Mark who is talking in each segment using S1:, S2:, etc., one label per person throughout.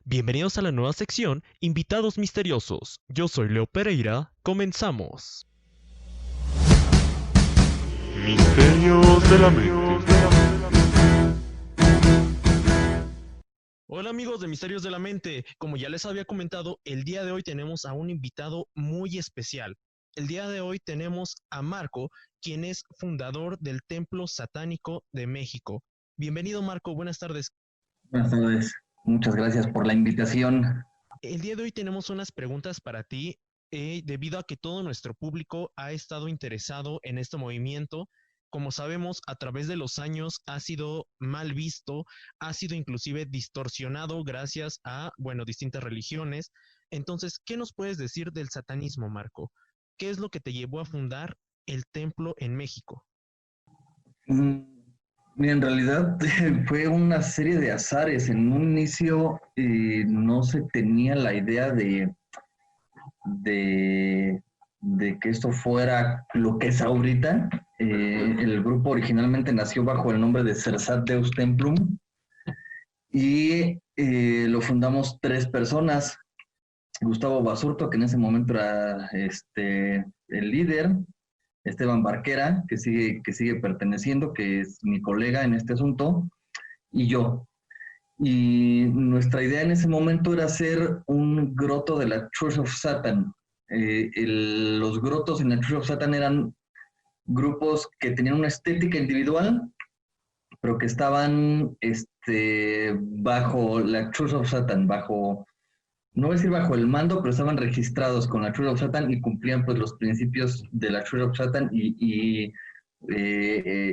S1: Bienvenidos a la nueva sección Invitados Misteriosos. Yo soy Leo Pereira. Comenzamos.
S2: Misterios de la mente.
S1: Hola amigos de Misterios de la Mente. Como ya les había comentado, el día de hoy tenemos a un invitado muy especial. El día de hoy tenemos a Marco, quien es fundador del Templo Satánico de México. Bienvenido Marco, buenas tardes.
S3: Buenas tardes, muchas gracias por la invitación.
S1: El día de hoy tenemos unas preguntas para ti, debido a que todo nuestro público ha estado interesado en este movimiento. Como sabemos, a través de los años ha sido mal visto, ha sido inclusive distorsionado gracias a, distintas religiones. Entonces, ¿qué nos puedes decir del satanismo, Marco? ¿Qué es lo que te llevó a fundar el templo en México?
S3: Mira, en realidad fue una serie de azares. En un inicio no se tenía la idea de, de que esto fuera lo que es ahorita. El grupo originalmente nació bajo el nombre de Cersat Deus Templum y lo fundamos 3 personas. Gustavo Basurto, que en ese momento era el líder, Esteban Barquera, que sigue perteneciendo, que es mi colega en este asunto, y yo. Y nuestra idea en ese momento era hacer un groto de la Church of Satan. Los grotos en la Church of Satan eran grupos que tenían una estética individual, pero que estaban bajo la Church of Satan, no voy a decir bajo el mando, pero estaban registrados con la Church of Satan y cumplían pues los principios de la Church of Satan y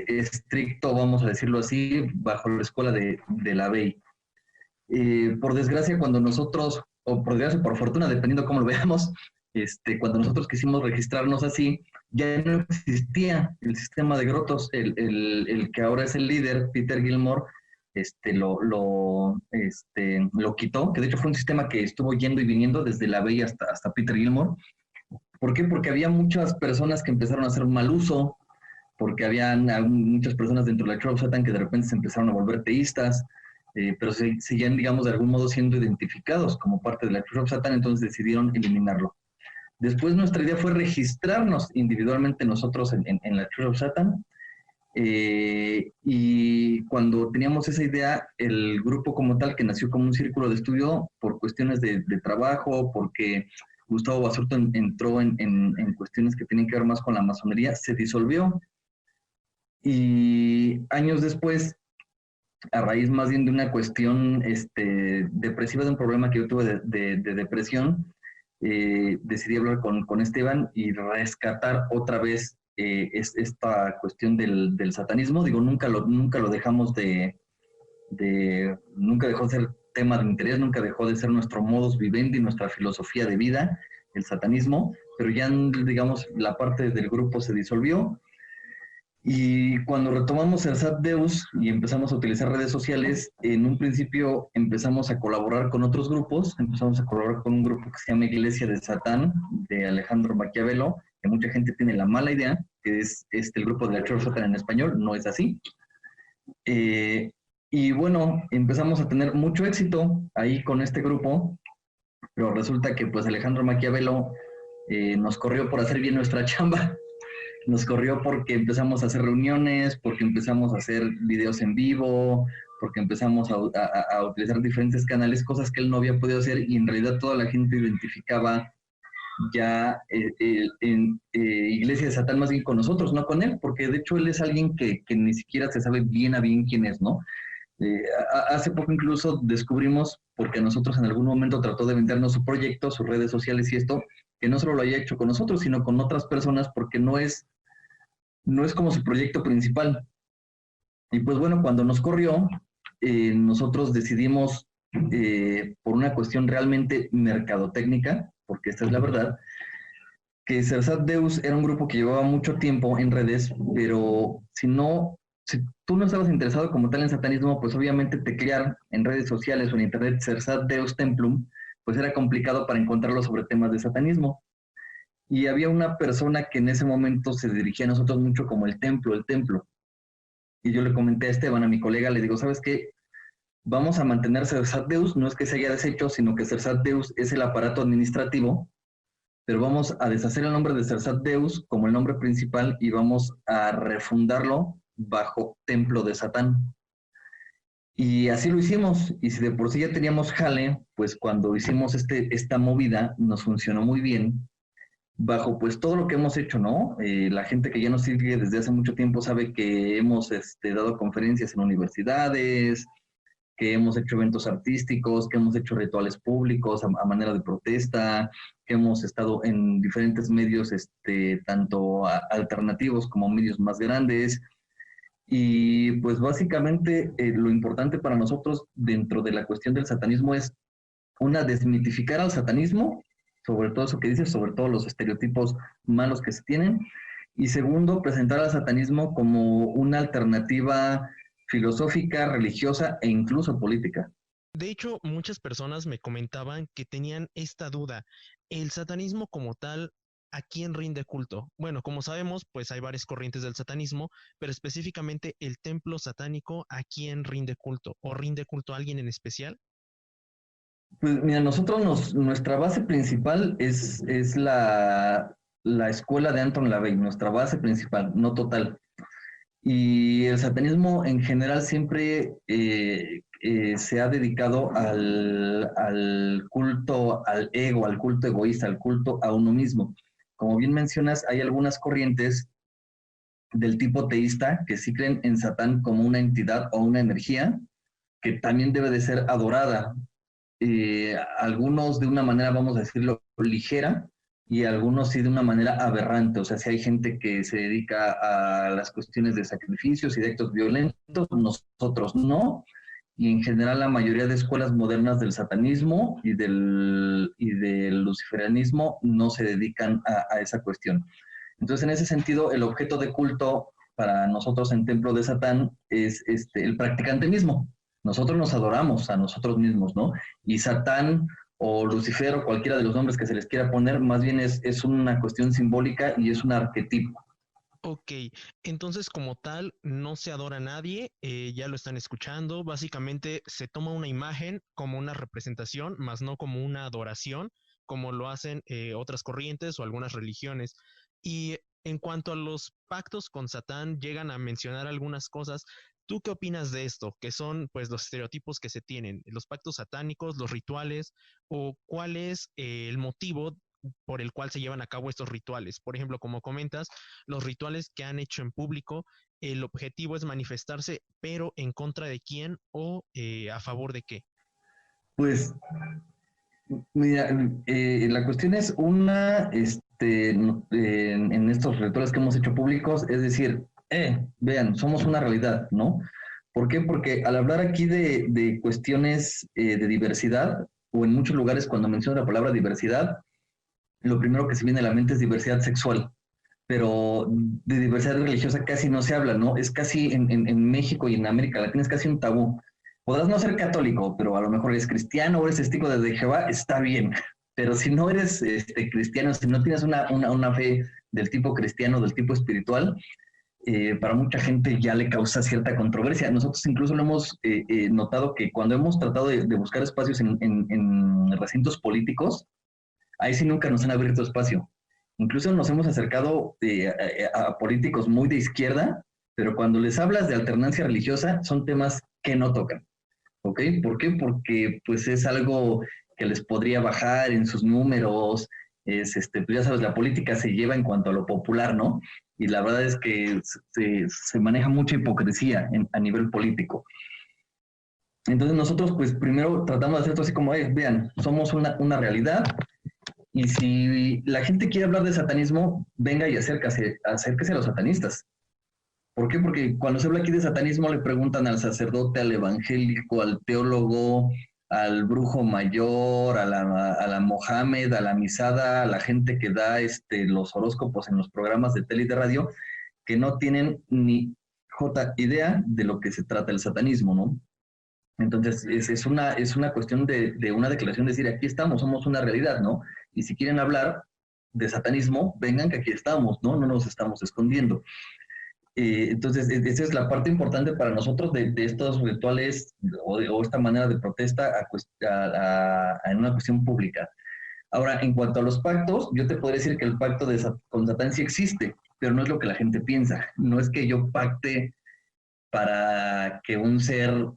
S3: estricto, vamos a decirlo así, bajo la escuela de la Bey. Por desgracia, cuando nosotros, o por desgracia, por fortuna, dependiendo cómo lo veamos, cuando nosotros quisimos registrarnos así, ya no existía el sistema de grotos. El que ahora es el líder, Peter Gilmore, lo quitó, que de hecho fue un sistema que estuvo yendo y viniendo desde la Bey hasta Peter Gilmore. ¿Por qué? Porque había muchas personas que empezaron a hacer mal uso, porque habían muchas personas dentro de la Church of Satan que de repente se empezaron a volver teístas, pero seguían, digamos, de algún modo siendo identificados como parte de la Church of Satan, entonces decidieron eliminarlo. Después nuestra idea fue registrarnos individualmente nosotros en la Church of Satan, y cuando teníamos esa idea, el grupo como tal, que nació como un círculo de estudio por cuestiones de trabajo, porque Gustavo Basurto entró en cuestiones que tienen que ver más con la masonería, se disolvió. Y años después, a raíz más bien de una cuestión depresiva, de un problema que yo tuve de depresión, decidí hablar con Esteban y rescatar otra vez esta cuestión del satanismo. Digo, nunca lo dejamos nunca dejó de ser tema de interés, nunca dejó de ser nuestro modus vivendi, nuestra filosofía de vida, el satanismo, pero ya, digamos, la parte del grupo se disolvió. Y cuando retomamos el SAT Deus y empezamos a utilizar redes sociales, en un principio empezamos a colaborar con otros grupos. Empezamos a colaborar con un grupo que se llama Iglesia de Satán, de Alejandro Maquiavelo, que mucha gente tiene la mala idea, que es el grupo de la Church of Satan en español. No es así. Y bueno, empezamos a tener mucho éxito ahí con este grupo, pero resulta que pues Alejandro Maquiavelo nos corrió por hacer bien nuestra chamba. Nos corrió porque empezamos a hacer reuniones, porque empezamos a hacer videos en vivo, porque empezamos a utilizar diferentes canales, cosas que él no había podido hacer, y en realidad toda la gente identificaba ya Iglesia de Satán más bien con nosotros, no con él, porque de hecho él es alguien que ni siquiera se sabe bien a bien quién es, ¿no? Hace poco incluso descubrimos, porque nosotros en algún momento trató de vendernos su proyecto, sus redes sociales y esto, que no solo lo haya hecho con nosotros, sino con otras personas, porque no es como su proyecto principal. Y pues bueno, cuando nos corrió, nosotros decidimos, por una cuestión realmente mercadotécnica, porque esta es la verdad, que Cersat Deus era un grupo que llevaba mucho tiempo en redes, pero si tú no estabas interesado como tal en satanismo, pues obviamente teclear en redes sociales o en internet Cersat Deus Templum, pues era complicado para encontrarlo sobre temas de satanismo. Y había una persona que en ese momento se dirigía a nosotros mucho como el templo. Y yo le comenté a Esteban, a mi colega, le digo, ¿sabes qué? vamos a mantener Cersat Deus, no es que se haya deshecho, sino que Cersat Deus es el aparato administrativo, pero vamos a deshacer el nombre de Cersat Deus como el nombre principal y vamos a refundarlo bajo Templo de Satán. Y así lo hicimos, y si de por sí ya teníamos jale, pues cuando hicimos esta movida nos funcionó muy bien, bajo pues todo lo que hemos hecho, ¿no? La gente que ya nos sigue desde hace mucho tiempo sabe que hemos dado conferencias en universidades, que hemos hecho eventos artísticos, que hemos hecho rituales públicos a manera de protesta, que hemos estado en diferentes medios, tanto alternativos como medios más grandes. Y pues básicamente lo importante para nosotros dentro de la cuestión del satanismo es, una, desmitificar al satanismo, sobre todo eso que dices, sobre todo los estereotipos malos que se tienen, y segundo, presentar al satanismo como una alternativa filosófica, religiosa e incluso política.
S1: De hecho, muchas personas me comentaban que tenían esta duda. ¿El satanismo como tal, a quién rinde culto? Bueno, como sabemos, pues hay varias corrientes del satanismo, pero específicamente el templo satánico, ¿a quién rinde culto? ¿O rinde culto a alguien en especial?
S3: Pues mira, nuestra base principal es la escuela de Anton LaVey, nuestra base principal, no total. Y el satanismo en general siempre se ha dedicado al culto al ego, al culto egoísta, al culto a uno mismo. Como bien mencionas, hay algunas corrientes del tipo teísta que sí creen en Satán como una entidad o una energía que también debe de ser adorada. Algunos de una manera, vamos a decirlo, ligera, y algunos sí de una manera aberrante. O sea, si hay gente que se dedica a las cuestiones de sacrificios y de actos violentos, nosotros no. Y en general la mayoría de escuelas modernas del satanismo y del luciferianismo no se dedican a esa cuestión. Entonces, en ese sentido, el objeto de culto para nosotros en Templo de Satán es el practicante mismo. Nosotros nos adoramos a nosotros mismos, ¿no? Y Satán o Lucifer o cualquiera de los nombres que se les quiera poner, más bien es una cuestión simbólica y es un arquetipo.
S1: Ok, entonces como tal no se adora a nadie, ya lo están escuchando, básicamente se toma una imagen como una representación, más no como una adoración, como lo hacen otras corrientes o algunas religiones. Y en cuanto a los pactos con Satán, llegan a mencionar algunas cosas. ¿Tú qué opinas de esto? Que son pues los estereotipos que se tienen, los pactos satánicos, los rituales, o cuál es el motivo por el cual se llevan a cabo estos rituales. Por ejemplo, como comentas, los rituales que han hecho en público, el objetivo es manifestarse, pero en contra de quién o a favor de qué.
S3: Pues, mira, la cuestión es una, en estos rituales que hemos hecho públicos, es decir, vean, somos una realidad, ¿no? ¿Por qué? Porque al hablar aquí de cuestiones de diversidad, o en muchos lugares cuando menciono la palabra diversidad, lo primero que se viene a la mente es diversidad sexual, pero de diversidad religiosa casi no se habla, ¿no? Es casi en México y en América Latina es casi un tabú. Podrás no ser católico, pero a lo mejor eres cristiano o eres testigo de Jehová, está bien. Pero si no eres cristiano, si no tienes una fe del tipo cristiano, del tipo espiritual, para mucha gente ya le causa cierta controversia. Nosotros incluso lo hemos notado que cuando hemos tratado de buscar espacios en recintos políticos, ahí sí nunca nos han abierto espacio. Incluso nos hemos acercado a políticos muy de izquierda, pero cuando les hablas de alternancia religiosa, son temas que no tocan. ¿Ok? ¿Por qué? Porque pues es algo que les podría bajar en sus números. Pues ya sabes, la política se lleva en cuanto a lo popular, ¿no? Y la verdad es que se maneja mucha hipocresía a nivel político. Entonces nosotros pues primero tratamos de hacer esto así como, vean, somos una realidad, y si la gente quiere hablar de satanismo, venga y acérquese a los satanistas. ¿Por qué? Porque cuando se habla aquí de satanismo le preguntan al sacerdote, al evangélico, al teólogo, al brujo mayor, a la Mohamed, a la misada, a la gente que da los horóscopos en los programas de tele y de radio, que no tienen ni jota idea de lo que se trata el satanismo, ¿no? Entonces, es una cuestión de una declaración, de decir, aquí estamos, somos una realidad, ¿no? Y si quieren hablar de satanismo, vengan que aquí estamos, ¿no? No nos estamos escondiendo. Entonces, esa es la parte importante para nosotros de estos rituales o esta manera de protesta en una cuestión pública. Ahora, en cuanto a los pactos, yo te podría decir que el pacto con Satán sí existe, pero no es lo que la gente piensa. No es que yo pacte para que un ser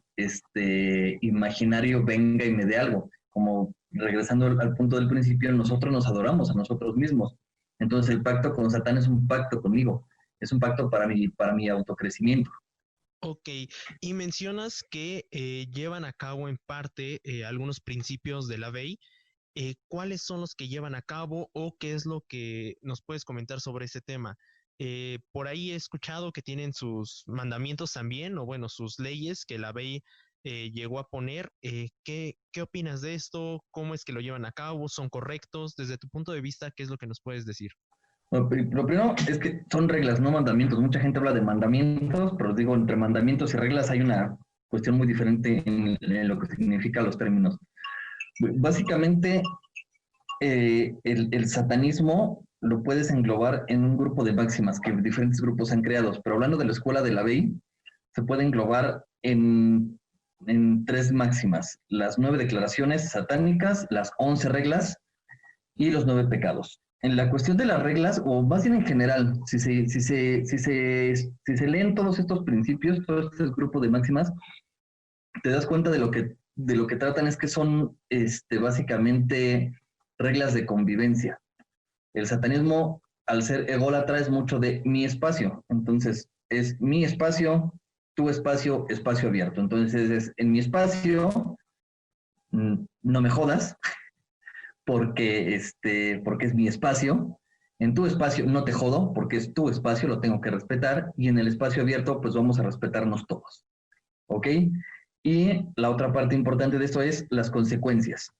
S3: imaginario venga y me dé algo. Como regresando al punto del principio, nosotros nos adoramos a nosotros mismos. Entonces el pacto con Satán es un pacto conmigo, es un pacto para mi autocrecimiento.
S1: Ok, y mencionas que llevan a cabo en parte algunos principios de la ley. ¿Cuáles son los que llevan a cabo o qué es lo que nos puedes comentar sobre ese tema? Por ahí he escuchado que tienen sus mandamientos también, o bueno, sus leyes que la ley llegó a poner. ¿Qué opinas de esto? ¿Cómo es que lo llevan a cabo? ¿Son correctos? Desde tu punto de vista, ¿qué es lo que nos puedes decir?
S3: Lo primero es que son reglas, no mandamientos. Mucha gente habla de mandamientos, pero digo, entre mandamientos y reglas hay una cuestión muy diferente en lo que significan los términos. Básicamente, el satanismo lo puedes englobar en un grupo de máximas que diferentes grupos han creado, pero hablando de la escuela de la Bey, se puede englobar en 3 máximas: las 9 declaraciones satánicas, las 11 reglas y los 9 pecados. En la cuestión de las reglas, o más bien en general, si se leen todos estos principios, todo este grupo de máximas, te das cuenta de lo que tratan es que son básicamente reglas de convivencia. El satanismo, al ser ególatra, es mucho de mi espacio. Entonces, es mi espacio, tu espacio, espacio abierto. Entonces, es en mi espacio, no me jodas, porque es mi espacio. En tu espacio no te jodo, porque es tu espacio, lo tengo que respetar. Y en el espacio abierto, pues vamos a respetarnos todos. ¿Ok? Y la otra parte importante de esto es las consecuencias.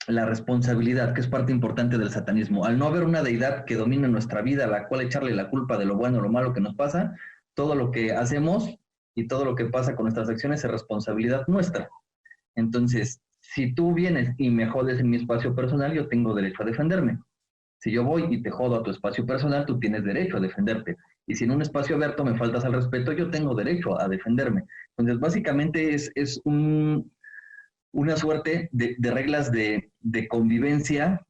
S3: La responsabilidad, que es parte importante del satanismo. Al no haber una deidad que domine nuestra vida, a la cual echarle la culpa de lo bueno o lo malo que nos pasa, todo lo que hacemos y todo lo que pasa con nuestras acciones es responsabilidad nuestra. Entonces, si tú vienes y me jodes en mi espacio personal, yo tengo derecho a defenderme. Si yo voy y te jodo a tu espacio personal, tú tienes derecho a defenderte. Y si en un espacio abierto me faltas al respeto, yo tengo derecho a defenderme. Entonces, básicamente es una suerte de reglas de convivencia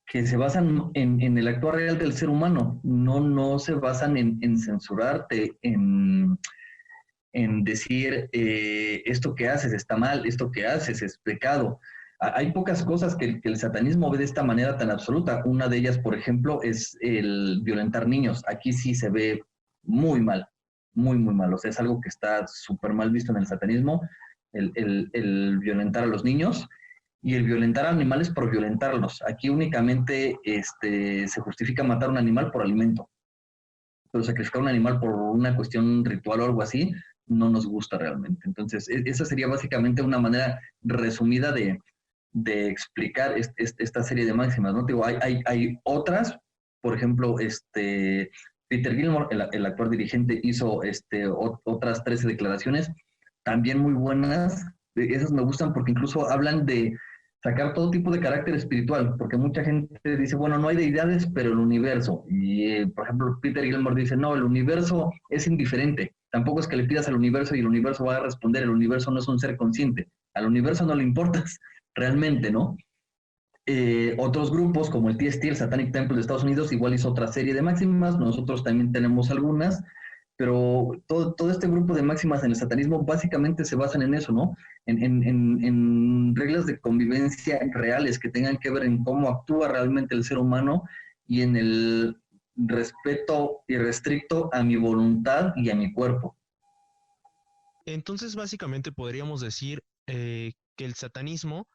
S3: que se basan en el actuar real del ser humano. No se basan en censurarte, en decir esto que haces está mal, esto que haces es pecado. Hay pocas cosas que el satanismo ve de esta manera tan absoluta. Una de ellas, por ejemplo, es el violentar niños. Aquí sí se ve muy mal, muy, muy mal. O sea, es algo que está súper mal visto en el satanismo, el violentar a los niños y el violentar a animales por violentarlos. Aquí únicamente se justifica matar un animal por alimento, pero sacrificar un animal por una cuestión ritual o algo así no nos gusta realmente. Entonces, esa sería básicamente una manera resumida de explicar esta serie de máximas, ¿no? Digo, hay otras, por ejemplo, Peter Gilmore, el actual dirigente, hizo otras 13 declaraciones, también muy buenas. Esas me gustan porque incluso hablan de sacar todo tipo de carácter espiritual, porque mucha gente dice, bueno, no hay deidades, pero el universo. Y, por ejemplo, Peter Gilmore dice, no, el universo es indiferente. Tampoco es que le pidas al universo y el universo va a responder. El universo no es un ser consciente. Al universo no le importas realmente, ¿no? Otros grupos, como el TST, el Satanic Temple de Estados Unidos, igual hizo otra serie de máximas. Nosotros también tenemos algunas, pero todo este grupo de máximas en el satanismo básicamente se basan en eso, ¿no? En reglas de convivencia reales que tengan que ver en cómo actúa realmente el ser humano y en el respeto irrestricto a mi voluntad y a mi cuerpo.
S1: Entonces, básicamente podríamos decir que el satanismo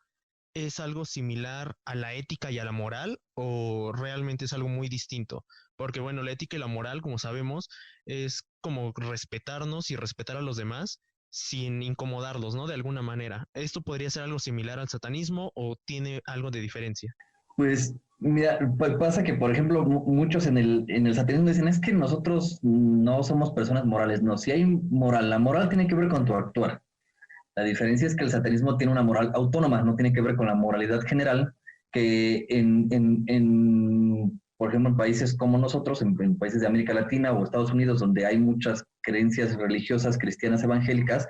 S1: es algo similar a la ética y a la moral, o realmente es algo muy distinto. Porque bueno, la ética y la moral, como sabemos, es como respetarnos y respetar a los demás sin incomodarlos, ¿no? De alguna manera. ¿Esto podría ser algo similar al satanismo o tiene algo de diferencia?
S3: Pues mira, pasa que, por ejemplo, muchos en el satanismo dicen, es que nosotros no somos personas morales. No, si hay moral, la moral tiene que ver con tu actuar. La diferencia es que el satanismo tiene una moral autónoma, no tiene que ver con la moralidad general, que por ejemplo, en países como nosotros, en países de América Latina o Estados Unidos, donde hay muchas creencias religiosas cristianas evangélicas,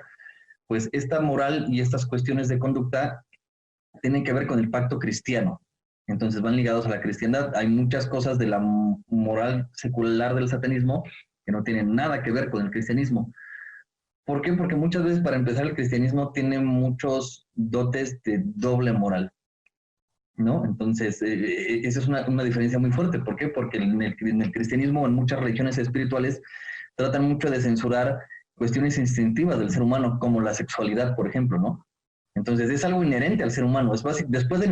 S3: pues esta moral y estas cuestiones de conducta tienen que ver con el pacto cristiano. Entonces van ligados a la cristiandad. Hay muchas cosas de la moral secular del satanismo que no tienen nada que ver con el cristianismo. ¿Por qué? Porque muchas veces, para empezar, el cristianismo tiene muchos dotes de doble moral, ¿no? Entonces, esa es una diferencia muy fuerte. ¿Por qué? Porque en el cristianismo, en muchas religiones espirituales, tratan mucho de censurar cuestiones instintivas del ser humano, como la sexualidad, por ejemplo, ¿no? Entonces, es algo inherente al ser humano. Es básico. Después del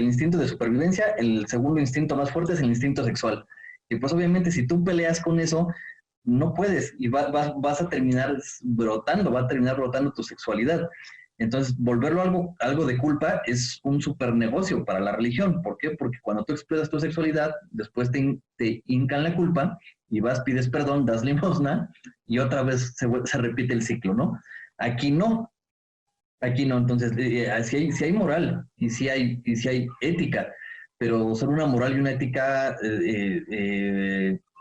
S3: instinto de supervivencia, el segundo instinto más fuerte es el instinto sexual. Y pues obviamente si tú peleas con eso, no puedes y vas a terminar brotando, va a terminar brotando tu sexualidad. Entonces, volverlo algo de culpa es un super negocio para la religión. ¿Por qué? Porque cuando tú expresas tu sexualidad, después te hincan la culpa y vas, pides perdón, das limosna y otra vez se repite el ciclo, ¿no? Aquí no. Aquí no. Entonces, sí hay moral y sí hay ética, pero son una moral y una ética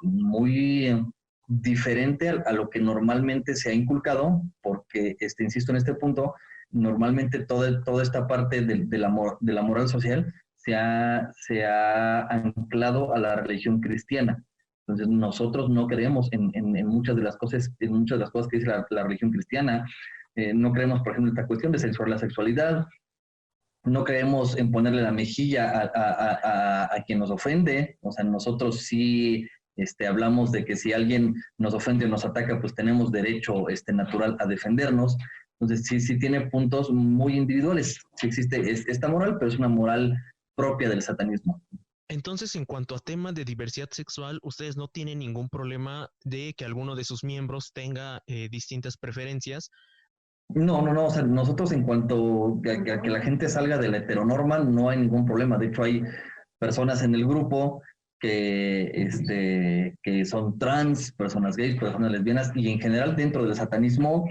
S3: muy diferente a lo que normalmente se ha inculcado, porque, insisto en este punto, normalmente toda esta parte de la moral social se ha anclado a la religión cristiana. Entonces, nosotros no creemos en muchas de las cosas, que dice la religión cristiana. No creemos, por ejemplo, en esta cuestión de censurar la sexualidad. No creemos en ponerle la mejilla a quien nos ofende. O sea, nosotros sí hablamos de que si alguien nos ofende o nos ataca, pues tenemos derecho natural a defendernos. Entonces, sí tiene puntos muy individuales. Sí existe esta moral, pero es una moral propia del satanismo.
S1: Entonces, en cuanto a temas de diversidad sexual, ustedes no tienen ningún problema de que alguno de sus miembros tenga distintas preferencias.
S3: No. O sea, nosotros en cuanto a que la gente salga de la heteronorma, no hay ningún problema. De hecho, hay personas en el grupo que son trans, personas gays, personas lesbianas, y en general dentro del satanismo,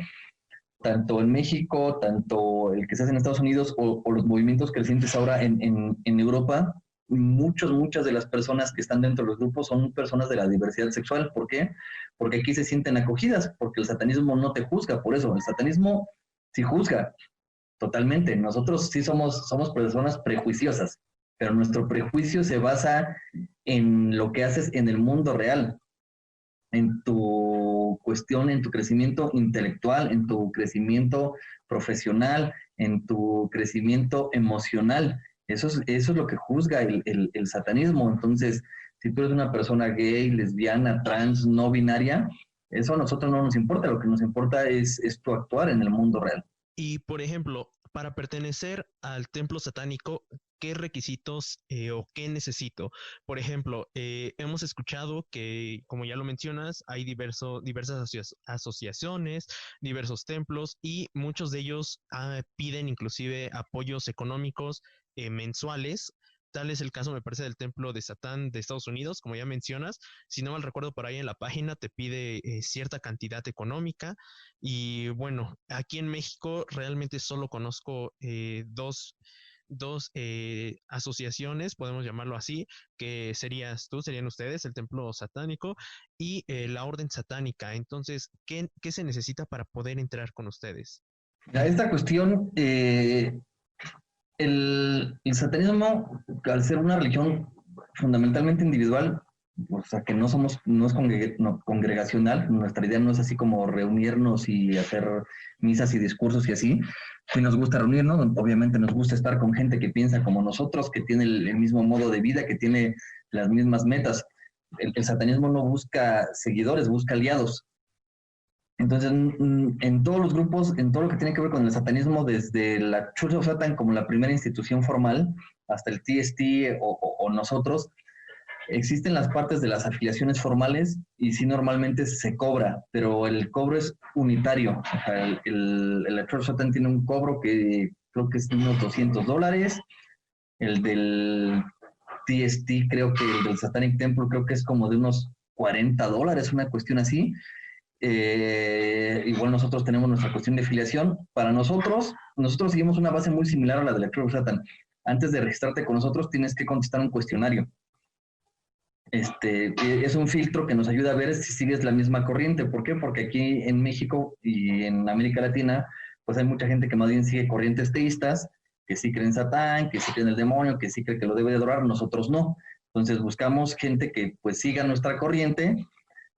S3: tanto en México, tanto el que se hace en Estados Unidos o los movimientos crecientes ahora en Europa, muchas de las personas que están dentro de los grupos son personas de la diversidad sexual. ¿Por qué? Porque aquí se sienten acogidas, porque el satanismo no te juzga por eso. El satanismo sí juzga totalmente. Nosotros sí somos personas prejuiciosas, pero nuestro prejuicio se basa en lo que haces en el mundo real, en tu cuestión, en tu crecimiento intelectual, en tu crecimiento profesional, en tu crecimiento emocional. Eso es lo que juzga el satanismo. Entonces, si tú eres una persona gay, lesbiana, trans, no binaria, eso a nosotros no nos importa. Lo que nos importa es tu actuar en el mundo real.
S1: Y, por ejemplo, para pertenecer al templo satánico, ¿qué requisitos o qué necesito? Por ejemplo, hemos escuchado que, como ya lo mencionas, hay diversas asociaciones, diversos templos, y muchos de ellos piden inclusive apoyos económicos mensuales. Tal es el caso, me parece, del templo de Satán de Estados Unidos, como ya mencionas. Si no mal recuerdo, por ahí en la página te pide cierta cantidad económica. Y bueno, aquí en México realmente solo conozco dos asociaciones, podemos llamarlo así, que serían ustedes, el Templo Satánico y la Orden Satánica. Entonces, ¿qué se necesita para poder entrar con ustedes?
S3: A esta cuestión, el satanismo, al ser una religión fundamentalmente individual, o sea, que no es congregacional, nuestra idea no es así como reunirnos y hacer misas y discursos y así. Sí nos gusta reunirnos, obviamente nos gusta estar con gente que piensa como nosotros, que tiene el mismo modo de vida, que tiene las mismas metas. El satanismo no busca seguidores, busca aliados. Entonces, en todos los grupos, en todo lo que tiene que ver con el satanismo, desde la Church of Satan como la primera institución formal, hasta el TST o nosotros, existen las partes de las afiliaciones formales y sí normalmente se cobra, pero el cobro es unitario. O sea, el Church of Satan tiene un cobro que creo que es de unos $200, el del TST creo que el del Satanic Temple creo que es como de unos $40, una cuestión así. Igual nosotros tenemos nuestra cuestión de afiliación. Para nosotros seguimos una base muy similar a la de la Church of Satan. Antes de registrarte con nosotros tienes que contestar un cuestionario. es un filtro que nos ayuda a ver si sigues la misma corriente. ¿Por qué? Porque aquí en México y en América Latina, pues hay mucha gente que más bien sigue corrientes teístas, que sí creen en Satán, que sí creen en el demonio, que sí cree que lo debe de adorar, nosotros no. Entonces buscamos gente que pues siga nuestra corriente,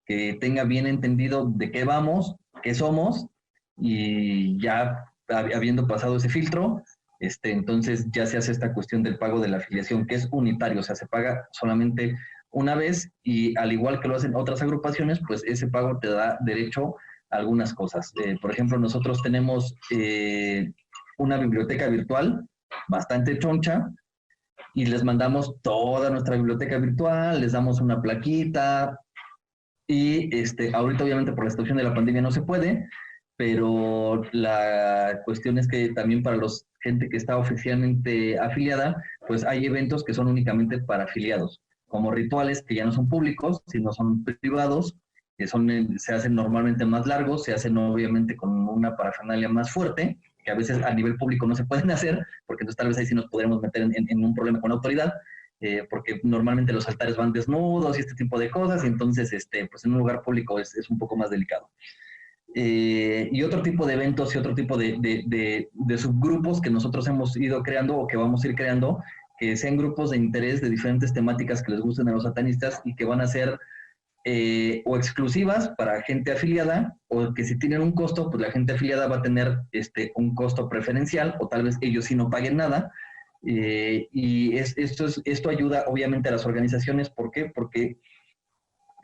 S3: que tenga bien entendido de qué vamos, qué somos, y ya habiendo pasado ese filtro, entonces ya se hace esta cuestión del pago de la afiliación, que es unitario, o sea, se paga solamente una vez y al igual que lo hacen otras agrupaciones, pues ese pago te da derecho a algunas cosas. Por ejemplo, nosotros tenemos una biblioteca virtual bastante choncha y les mandamos toda nuestra biblioteca virtual, les damos una plaquita y ahorita obviamente por la situación de la pandemia no se puede, pero la cuestión es que también para los gente que está oficialmente afiliada, pues hay eventos que son únicamente para afiliados, como rituales que ya no son públicos, sino son privados, que se hacen normalmente más largos, se hacen obviamente con una parafernalia más fuerte, que a veces a nivel público no se pueden hacer, porque entonces tal vez ahí sí nos podremos meter en un problema con la autoridad, porque normalmente los altares van desnudos y este tipo de cosas, y entonces pues en un lugar público es un poco más delicado. Y otro tipo de eventos y otro tipo de subgrupos que nosotros hemos ido creando o que vamos a ir creando, que sean grupos de interés de diferentes temáticas que les gusten a los satanistas y que van a ser o exclusivas para gente afiliada, o que si tienen un costo, pues la gente afiliada va a tener un costo preferencial, o tal vez ellos sí no paguen nada. Esto ayuda obviamente a las organizaciones. ¿Por qué? Porque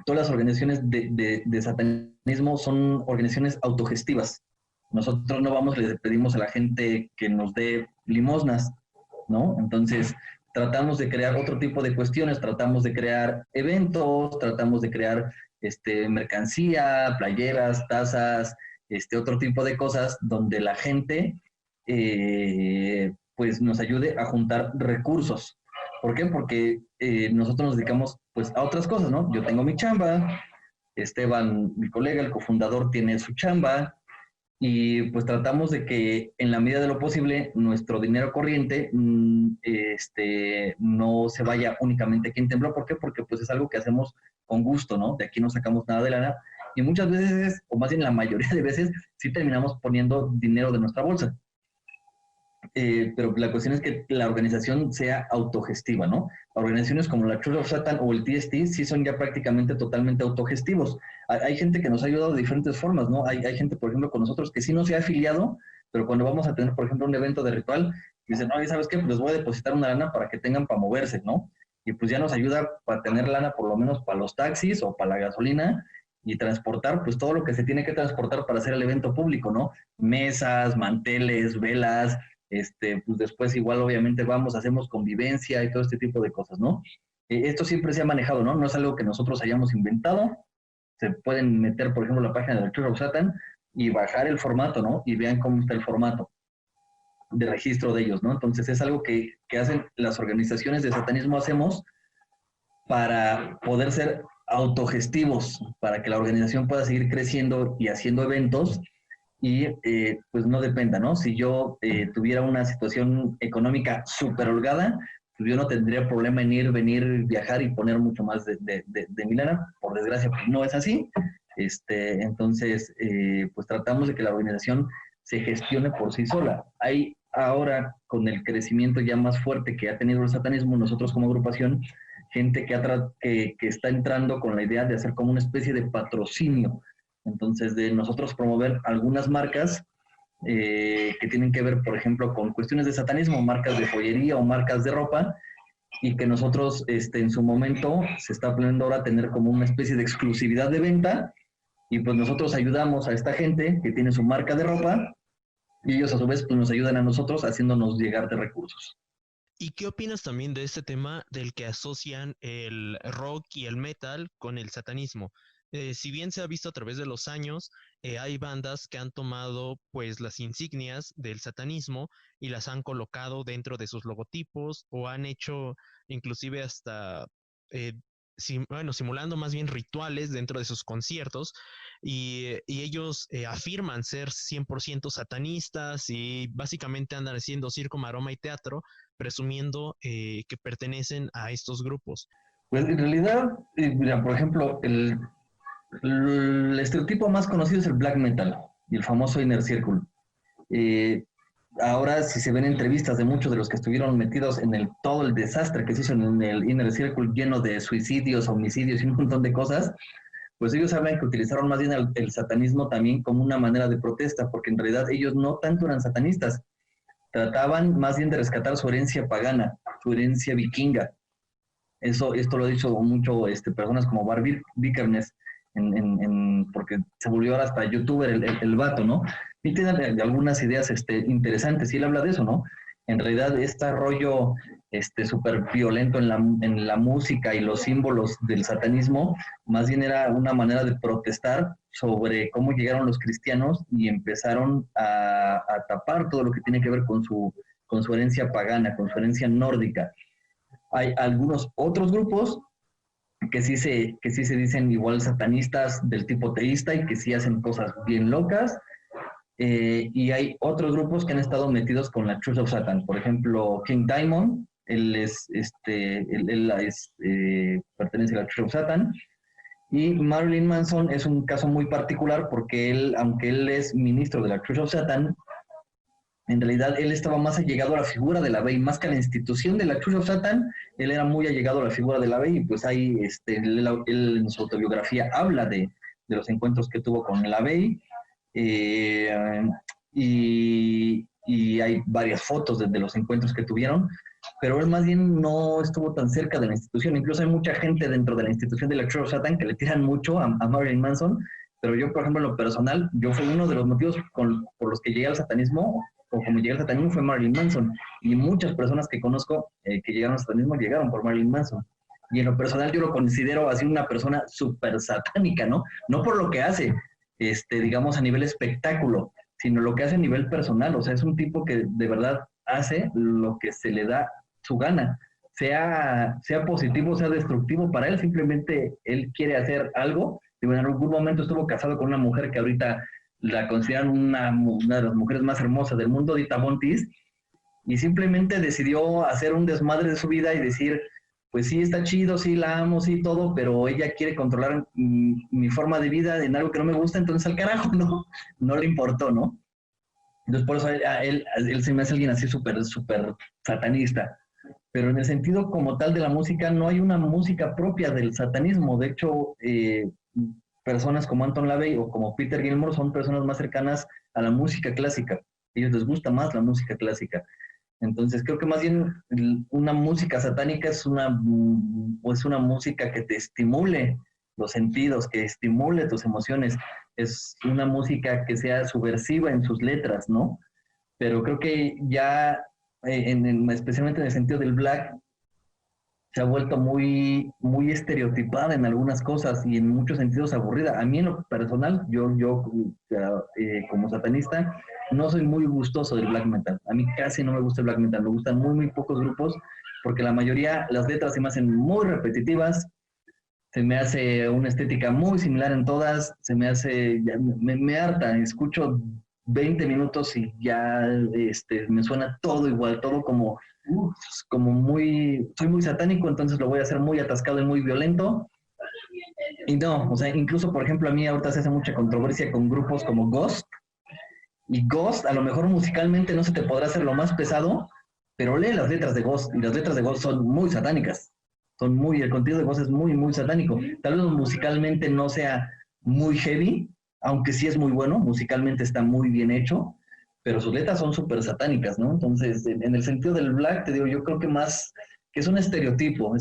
S3: todas las organizaciones de satanismo son organizaciones autogestivas. Nosotros no vamos, le pedimos a la gente que nos dé limosnas, ¿no? Entonces, tratamos de crear otro tipo de cuestiones, tratamos de crear eventos, tratamos de crear mercancía, playeras, tazas, otro tipo de cosas donde la gente pues nos ayude a juntar recursos. ¿Por qué? Porque nosotros nos dedicamos pues a otras cosas, ¿no? Yo tengo mi chamba, Esteban, mi colega, el cofundador, tiene su chamba, y pues tratamos de que en la medida de lo posible nuestro dinero corriente no se vaya únicamente aquí en Temblor. ¿Por qué? Porque pues es algo que hacemos con gusto, ¿no? De aquí no sacamos nada de lana, y muchas veces, o más bien la mayoría de veces, sí terminamos poniendo dinero de nuestra bolsa. Pero la cuestión es que la organización sea autogestiva, ¿no? Organizaciones como la Church of Satan o el TST sí son ya prácticamente totalmente autogestivos. Hay gente que nos ha ayudado de diferentes formas, ¿no? Hay gente, por ejemplo, con nosotros que sí no se ha afiliado, pero cuando vamos a tener, por ejemplo, un evento de ritual, dicen, oye, ¿sabes qué? Pues les voy a depositar una lana para que tengan para moverse, ¿no? Y pues ya nos ayuda para tener lana por lo menos para los taxis o para la gasolina, y transportar pues todo lo que se tiene que transportar para hacer el evento público, ¿no? Mesas, manteles, velas, pues después igual obviamente vamos, hacemos convivencia y todo este tipo de cosas, ¿no? Esto siempre se ha manejado, ¿no? No es algo que nosotros hayamos inventado. Se pueden meter, por ejemplo, la página de la Church of Satan y bajar el formato, ¿no? Y vean cómo está el formato de registro de ellos, ¿no? Entonces es algo que hacen las organizaciones de satanismo, hacemos para poder ser autogestivos, para que la organización pueda seguir creciendo y haciendo eventos, y pues no dependa, ¿no? Si yo tuviera una situación económica súper holgada, pues yo no tendría problema en ir, venir, viajar y poner mucho más de mi lana. Por desgracia, pues no es así. Entonces, pues tratamos de que la organización se gestione por sí sola. Hay ahora, con el crecimiento ya más fuerte que ha tenido el satanismo, nosotros como agrupación, gente que está entrando con la idea de hacer como una especie de patrocinio. Entonces, de nosotros promover algunas marcas que tienen que ver, por ejemplo, con cuestiones de satanismo, marcas de joyería o marcas de ropa, y que nosotros en su momento se está planeando ahora tener como una especie de exclusividad de venta, y pues nosotros ayudamos a esta gente que tiene su marca de ropa, y ellos a su vez pues nos ayudan a nosotros haciéndonos llegar de recursos.
S1: ¿Y qué opinas también de este tema del que asocian el rock y el metal con el satanismo? Si bien se ha visto a través de los años, hay bandas que han tomado pues las insignias del satanismo y las han colocado dentro de sus logotipos, o han hecho inclusive hasta, eh, simulando más bien rituales dentro de sus conciertos, y ellos afirman ser 100% satanistas y básicamente andan haciendo circo, maroma y teatro, presumiendo que pertenecen a estos grupos.
S3: Pues en realidad, mira, por ejemplo, el estereotipo más conocido es el black metal y el famoso Inner Circle. Eh, Ahora, si se ven entrevistas de muchos de los que estuvieron metidos en todo el desastre que se hizo en el Inner Circle, lleno de suicidios, homicidios y un montón de cosas, pues ellos hablan que utilizaron más bien el satanismo también como una manera de protesta, porque en realidad ellos no tanto eran satanistas, trataban más bien de rescatar su herencia pagana, su herencia vikinga. Esto lo ha dicho mucho personas como Barbie Vikernes, porque se volvió ahora hasta youtuber el vato, ¿no? Y tiene algunas ideas interesantes, y él habla de eso, ¿no? En realidad, este rollo súper violento en la música y los símbolos del satanismo, más bien era una manera de protestar sobre cómo llegaron los cristianos y empezaron a tapar todo lo que tiene que ver con su herencia pagana, con su herencia nórdica. Hay algunos otros grupos que sí se dicen igual satanistas del tipo teísta y que sí hacen cosas bien locas. Y hay otros grupos que han estado metidos con la Church of Satan. Por ejemplo, King Diamond, pertenece a la Church of Satan. Y Marilyn Manson es un caso muy particular porque él, aunque él es ministro de la Church of Satan, en realidad él estaba más allegado a la figura de la Bey, más que a la institución de la Church of Satan, él era muy allegado a la figura de la Bey, y pues ahí él en su autobiografía habla de los encuentros que tuvo con la Bey, eh, y hay varias fotos de los encuentros que tuvieron, pero él más bien no estuvo tan cerca de la institución. Incluso hay mucha gente dentro de la institución de la Church of Satan que le tiran mucho a Marilyn Manson, pero yo, por ejemplo, en lo personal, yo fui uno de los motivos por los que llegué al satanismo, o como llegué al satanismo, fue Marilyn Manson. Y muchas personas que conozco que llegaron al satanismo llegaron por Marilyn Manson. Y en lo personal yo lo considero así una persona súper satánica, ¿no? No por lo que hace, digamos, a nivel espectáculo, sino lo que hace a nivel personal. O sea, es un tipo que de verdad hace lo que se le da su gana. Sea positivo, sea destructivo, para él simplemente él quiere hacer algo. Y bueno, en algún momento estuvo casado con una mujer que ahorita la consideran una de las mujeres más hermosas del mundo, Dita Montis, y simplemente decidió hacer un desmadre de su vida y decir, pues sí, está chido, sí, la amo, sí, todo, pero ella quiere controlar mi forma de vida en algo que no me gusta, entonces al carajo, ¿no? No le importó, ¿no? Entonces por eso él se me hace alguien así súper, súper satanista. Pero en el sentido como tal de la música, no hay una música propia del satanismo. De hecho, personas como Anton LaVey o como Peter Gilmore son personas más cercanas a la música clásica. A ellos les gusta más la música clásica. Entonces creo que más bien una música satánica es una música que te estimule los sentidos, que estimule tus emociones. Es una música que sea subversiva en sus letras, ¿no? Pero creo que ya, especialmente en el sentido del black, se ha vuelto muy, muy estereotipada en algunas cosas y en muchos sentidos aburrida. A mí en lo personal, como satanista, no soy muy gustoso del black metal. A mí casi no me gusta el black metal, me gustan muy, muy pocos grupos, porque la mayoría, las letras se me hacen muy repetitivas, se me hace una estética muy similar en todas, se me hace, me harta, escucho 20 minutos y ya me suena todo igual, todo como muy, soy muy satánico, entonces lo voy a hacer muy atascado y muy violento. Y no, o sea, incluso por ejemplo a mí ahorita se hace mucha controversia con grupos como Ghost, y Ghost a lo mejor musicalmente no se te podrá hacer lo más pesado, pero lee las letras de Ghost, y las letras de Ghost son muy satánicas, el contenido de Ghost es muy, muy satánico. Tal vez musicalmente no sea muy heavy, aunque sí es muy bueno, musicalmente está muy bien hecho, pero sus letras son súper satánicas, ¿no? Entonces, en el sentido del black, te digo, yo creo que más, que es un estereotipo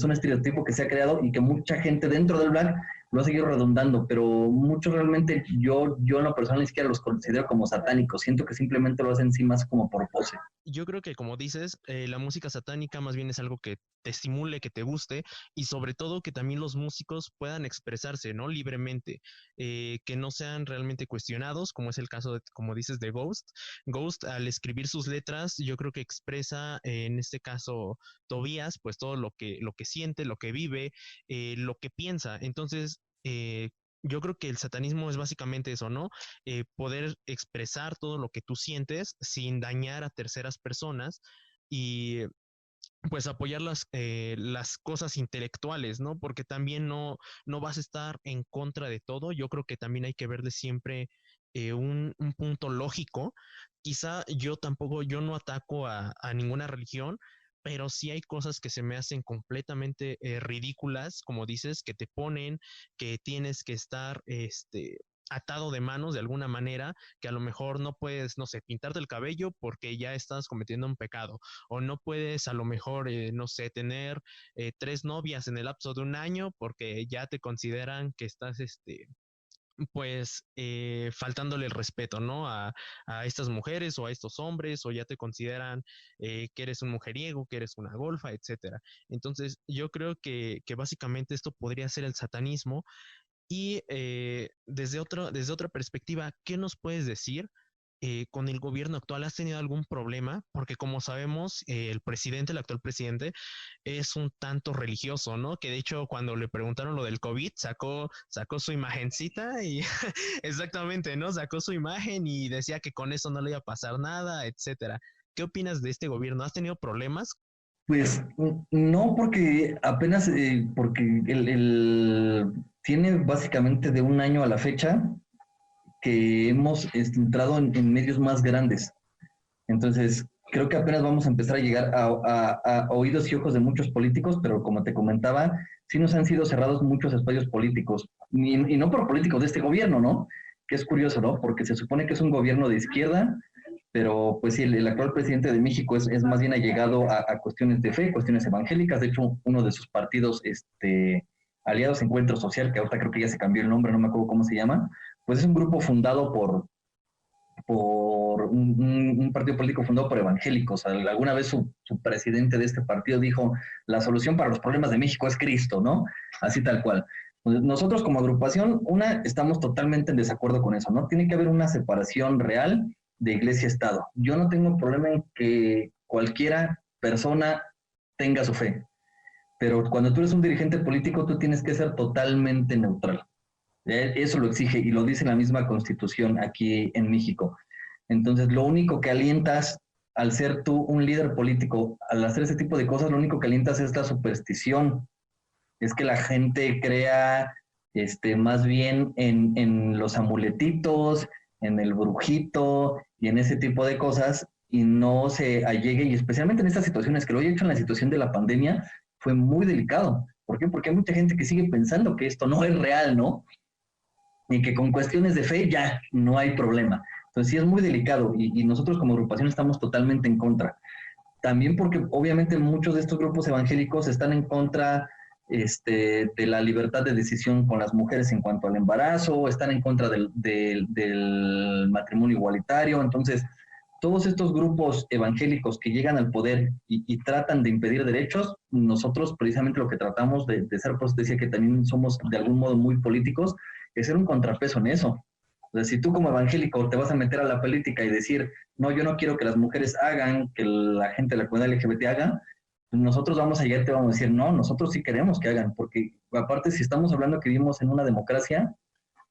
S3: que se ha creado y que mucha gente dentro del black lo ha seguido redundando, pero muchos realmente yo en lo personal ni siquiera los considero como satánicos, siento que simplemente lo hacen sí más como por pose.
S1: Yo creo que, como dices, la música satánica más bien es algo que te estimule, que te guste, y sobre todo que también los músicos puedan expresarse, ¿no? Libremente, que no sean realmente cuestionados, como es el caso, como dices, de Ghost. Ghost, al escribir sus letras, yo creo que expresa, en este caso, Tobías, pues todo lo que siente, lo que vive, lo que piensa. Entonces, yo creo que el satanismo es básicamente eso, ¿no? Poder expresar todo lo que tú sientes sin dañar a terceras personas y pues apoyar las cosas intelectuales, ¿no? Porque también no vas a estar en contra de todo. Yo creo que también hay que verle siempre un punto lógico. Quizá yo no ataco a ninguna religión, pero sí hay cosas que se me hacen completamente ridículas, como dices, que te ponen que tienes que estar, atado de manos de alguna manera, que a lo mejor no puedes, no sé, pintarte el cabello porque ya estás cometiendo un pecado, o no puedes a lo mejor, no sé, tener tres novias en el lapso de un año porque ya te consideran que estás, pues, faltándole el respeto, ¿no? A estas mujeres o a estos hombres, o ya te consideran que eres un mujeriego, que eres una golfa, etcétera. Entonces, yo creo que básicamente esto podría ser el satanismo. Y desde otra perspectiva, ¿qué nos puedes decir con el gobierno actual? ¿Has tenido algún problema? Porque como sabemos, el actual presidente, es un tanto religioso, ¿no? Que de hecho cuando le preguntaron lo del COVID, sacó su imagencita y exactamente, ¿no? Sacó su imagen y decía que con eso no le iba a pasar nada, etcétera. ¿Qué opinas de este gobierno? ¿Has tenido problemas?
S3: Pues no, porque apenas, porque tiene básicamente de un año a la fecha que hemos entrado en medios más grandes. Entonces, creo que apenas vamos a empezar a llegar a oídos y ojos de muchos políticos, pero como te comentaba, sí nos han sido cerrados muchos espacios políticos, y no por políticos de este gobierno, ¿no? Que es curioso, ¿no? Porque se supone que es un gobierno de izquierda, pero pues sí, el actual presidente de México es más bien allegado a cuestiones de fe, cuestiones evangélicas. De hecho, uno de sus partidos aliados Encuentro Social, que ahorita creo que ya se cambió el nombre, no me acuerdo cómo se llama, pues es un grupo fundado por un partido político fundado por evangélicos. Alguna vez su presidente de este partido dijo, la solución para los problemas de México es Cristo, ¿no? Así tal cual. Nosotros como agrupación, estamos totalmente en desacuerdo con eso, ¿no? Tiene que haber una separación real de iglesia-estado. Yo no tengo problema en que cualquiera persona tenga su fe, pero cuando tú eres un dirigente político, tú tienes que ser totalmente neutral. Eso lo exige y lo dice la misma Constitución aquí en México. Entonces, lo único que alientas al ser tú un líder político, al hacer ese tipo de cosas, lo único que alientas es la superstición. Es que la gente crea más bien en los amuletitos, en el brujito y en ese tipo de cosas, y no se allegue, y especialmente en estas situaciones, que lo he hecho en la situación de la pandemia, fue muy delicado. ¿Por qué? Porque hay mucha gente que sigue pensando que esto no es real, ¿no? Y que con cuestiones de fe ya no hay problema. Entonces sí es muy delicado, y nosotros como agrupación estamos totalmente en contra. También porque obviamente muchos de estos grupos evangélicos están en contra de la libertad de decisión con las mujeres en cuanto al embarazo, están en contra del matrimonio igualitario. Entonces, todos estos grupos evangélicos que llegan al poder y tratan de impedir derechos, nosotros precisamente lo que tratamos de ser, pues decía que también somos de algún modo muy políticos, es ser un contrapeso en eso. O sea, si tú como evangélico te vas a meter a la política y decir, no, yo no quiero que las mujeres hagan, que la gente de la comunidad LGBT haga, pues nosotros vamos allá y te vamos a decir, no, nosotros sí queremos que hagan, porque aparte si estamos hablando que vivimos en una democracia,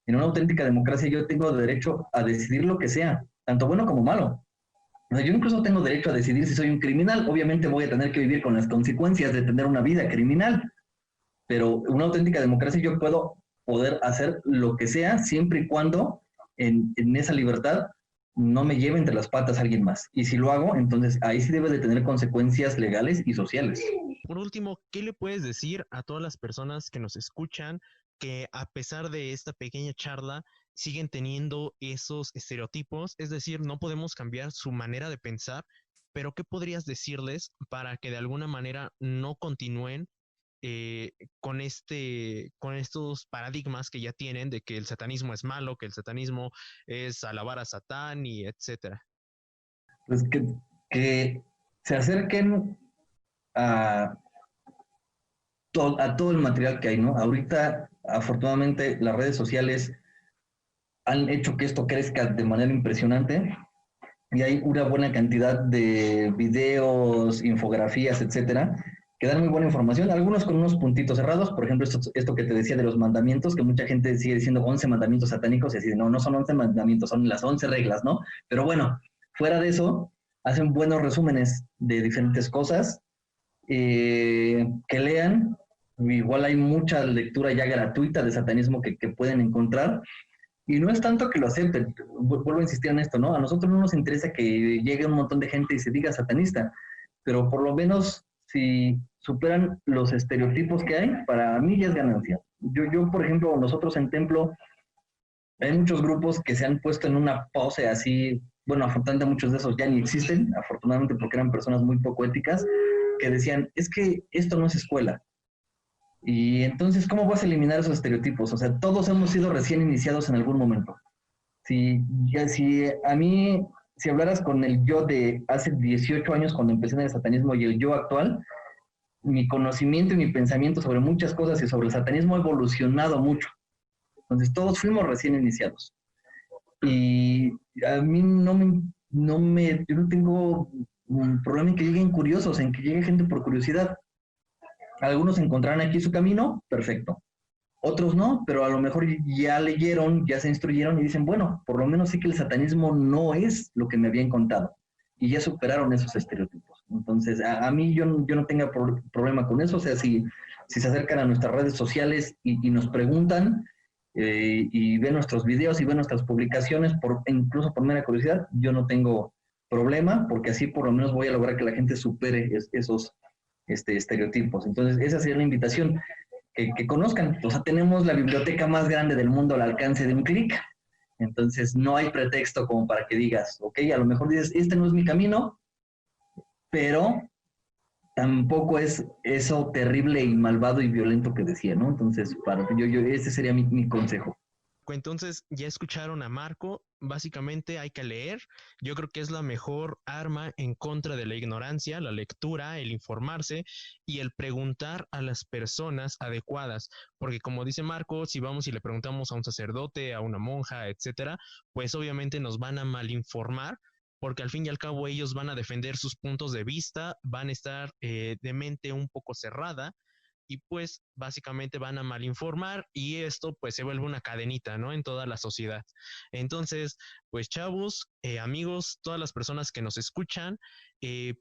S3: en una auténtica democracia, yo tengo derecho a decidir lo que sea, tanto bueno como malo. O sea, yo incluso tengo derecho a decidir si soy un criminal. Obviamente voy a tener que vivir con las consecuencias de tener una vida criminal, pero una auténtica democracia yo puedo poder hacer lo que sea siempre y cuando en esa libertad no me lleve entre las patas a alguien más. Y si lo hago, entonces ahí sí debe de tener consecuencias legales y sociales.
S1: Por último, ¿qué le puedes decir a todas las personas que nos escuchan que a pesar de esta pequeña charla siguen teniendo esos estereotipos? Es decir, no podemos cambiar su manera de pensar, pero ¿qué podrías decirles para que de alguna manera no continúen con estos paradigmas que ya tienen de que el satanismo es malo, que el satanismo es alabar a Satán y etcétera?
S3: Pues que se acerquen a, a todo el material que hay, ¿no? Ahorita, afortunadamente, las redes sociales han hecho que esto crezca de manera impresionante, y hay una buena cantidad de videos, infografías, etcétera, que dan muy buena información, algunos con unos puntitos cerrados. Por ejemplo, esto que te decía de los mandamientos, que mucha gente sigue diciendo 11 mandamientos satánicos, y así, no, no son 11 mandamientos, son las 11 reglas, ¿no? Pero bueno, fuera de eso, hacen buenos resúmenes de diferentes cosas, que lean. Igual hay mucha lectura ya gratuita de satanismo que pueden encontrar. Y no es tanto que lo acepten, vuelvo a insistir en esto, ¿no? A nosotros no nos interesa que llegue un montón de gente y se diga satanista, pero por lo menos si superan los estereotipos que hay, para mí ya es ganancia. Yo, por ejemplo, nosotros en Templo, hay muchos grupos que se han puesto en una pose así, bueno, afortunadamente muchos de esos ya ni existen, afortunadamente porque eran personas muy poco éticas, que decían, es que esto no es escuela. Y entonces, ¿cómo vas a eliminar esos estereotipos? O sea, todos hemos sido recién iniciados en algún momento. Si a mí, si hablaras con el yo de hace 18 años cuando empecé en el satanismo y el yo actual, mi conocimiento y mi pensamiento sobre muchas cosas y sobre el satanismo ha evolucionado mucho. Entonces, todos fuimos recién iniciados. Y a mí yo no tengo un problema en que lleguen curiosos, en que llegue gente por curiosidad. Algunos encontrarán aquí su camino, perfecto. Otros no, pero a lo mejor ya leyeron, ya se instruyeron y dicen, bueno, por lo menos sí que el satanismo no es lo que me habían contado. Y ya superaron esos estereotipos. Entonces, a mí yo no tengo problema con eso. O sea, si se acercan a nuestras redes sociales y nos preguntan y ven nuestros videos y ven nuestras publicaciones, incluso por mera curiosidad, yo no tengo problema, porque así por lo menos voy a lograr que la gente supere esos estereotipos. Entonces, esa sería la invitación, que conozcan. O sea, tenemos la biblioteca más grande del mundo al alcance de un clic. Entonces, no hay pretexto como para que digas, ok, a lo mejor dices, este no es mi camino, pero tampoco es eso terrible y malvado y violento que decía, ¿no? Entonces, ese sería mi consejo.
S1: Entonces, ya escucharon a Marco, básicamente hay que leer. Yo creo que es la mejor arma en contra de la ignorancia, la lectura, el informarse y el preguntar a las personas adecuadas, porque como dice Marco, si vamos y le preguntamos a un sacerdote, a una monja, etcétera, pues obviamente nos van a malinformar, porque al fin y al cabo ellos van a defender sus puntos de vista, van a estar de mente un poco cerrada, y pues básicamente van a malinformar y esto pues se vuelve una cadenita, ¿no? En toda la sociedad. Entonces, pues chavos, amigos, todas las personas que nos escuchan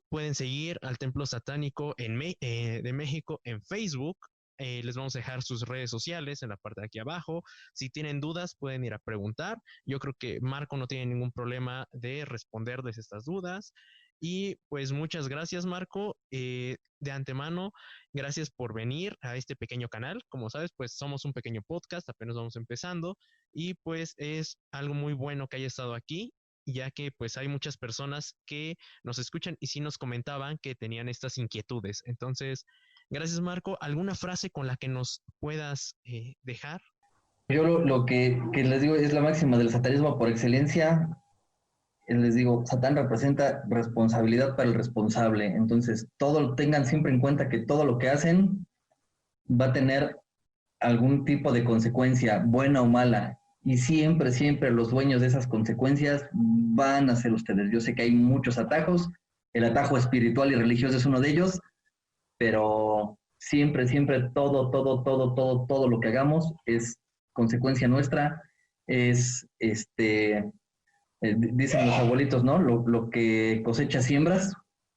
S1: pueden seguir al Templo Satánico de México en Facebook. Les vamos a dejar sus redes sociales en la parte de aquí abajo. Si tienen dudas, pueden ir a preguntar. Yo creo que Marco no tiene ningún problema de responderles estas dudas. Y pues muchas gracias, Marco. De antemano, gracias por venir a este pequeño canal. Como sabes, pues somos un pequeño podcast, apenas vamos empezando y pues es algo muy bueno que haya estado aquí, ya que pues hay muchas personas que nos escuchan y sí nos comentaban que tenían estas inquietudes. Entonces, gracias, Marco. ¿Alguna frase con la que nos puedas dejar?
S3: Yo lo que les digo es la máxima del satanismo por excelencia. Les digo, Satán representa responsabilidad para el responsable. Entonces, tengan siempre en cuenta que todo lo que hacen va a tener algún tipo de consecuencia, buena o mala. Y siempre, siempre los dueños de esas consecuencias van a ser ustedes. Yo sé que hay muchos atajos. El atajo espiritual y religioso es uno de ellos, pero siempre, siempre todo lo que hagamos es consecuencia nuestra. Dicen los abuelitos, ¿no? Lo que cosechas siembras,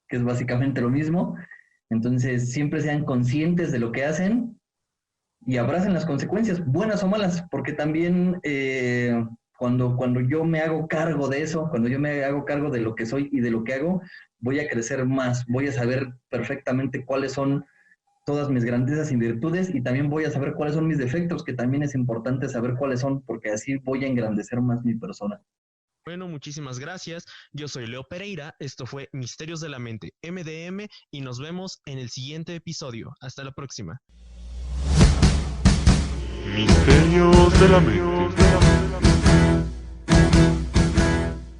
S3: que es básicamente lo mismo. Entonces, siempre sean conscientes de lo que hacen y abracen las consecuencias, buenas o malas, porque también cuando yo me hago cargo de eso, cuando yo me hago cargo de lo que soy y de lo que hago, voy a crecer más, voy a saber perfectamente cuáles son todas mis grandezas y virtudes y también voy a saber cuáles son mis defectos, que también es importante saber cuáles son, porque así voy a engrandecer más mi persona.
S1: Bueno, muchísimas gracias. Yo soy Leo Pereira. Esto fue Misterios de la Mente, MDM, y nos vemos en el siguiente episodio. Hasta la próxima.
S2: Misterios de la Mente.